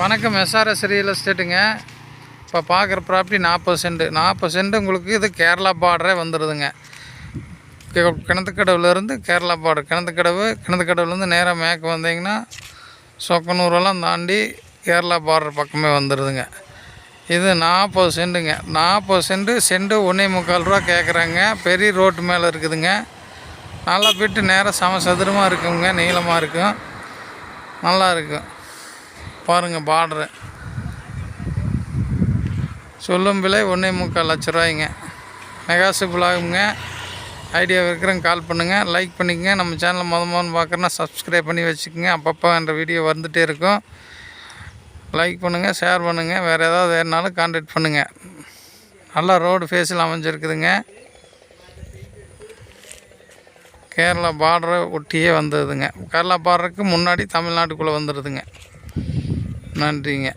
வணக்கம். SRS real எஸ்டேட்டுங்க. இப்போ பார்க்குற ப்ராப்பர்ட்டி 40 சென்ட் உங்களுக்கு இது கேரளா பார்டரே வந்துடுதுங்க. கிணத்துக்கடவுலேருந்து கேரளா பார்டர், கிணத்துக்கடவுலேருந்து நேராக மேற்கு வந்தீங்கன்னா சொக்கனூரெல்லாம் தாண்டி கேரளா பார்டர் பக்கமே வந்துடுதுங்க. இது 40 சென்ட்டுங்க. 40 சென்ட்டு 1.25 ரூபா கேட்குறாங்க. பெரிய ரோட்டு மேலே இருக்குதுங்க. நல்லா போய்ட்டு நேராக சதுரமாக இருக்குங்க, நீளமாக இருக்கும், நல்லா இருக்கும். பாருங்கள் பார்டரு. சொல்லும் விலை 1.25 லட்ச ரூபாய்ங்க. நெகாசிபிள் ஆகுங்க. ஐடியா இருக்கிறவங்க கால் பண்ணுங்கள், லைக் பண்ணிக்கங்க. நம்ம சேனலில் முதல்ல பார்க்குறேன்னா சப்ஸ்கிரைப் பண்ணி வச்சுக்கோங்க. அப்பப்போ என்ற வீடியோ வந்துகிட்டே இருக்கும். லைக் பண்ணுங்கள், ஷேர் பண்ணுங்கள். வேறு ஏதாவது வேணுனாலும் கான்டாக்ட் பண்ணுங்கள். நல்லா ரோடு ஃபேஸில் அமைஞ்சிருக்குதுங்க. கேரளா பார்டரை ஒட்டியே வந்ததுங்க. கேரளா பார்டருக்கு முன்னாடி தமிழ்நாட்டுக்குள்ளே வந்துடுதுங்க. நன்றிங்க.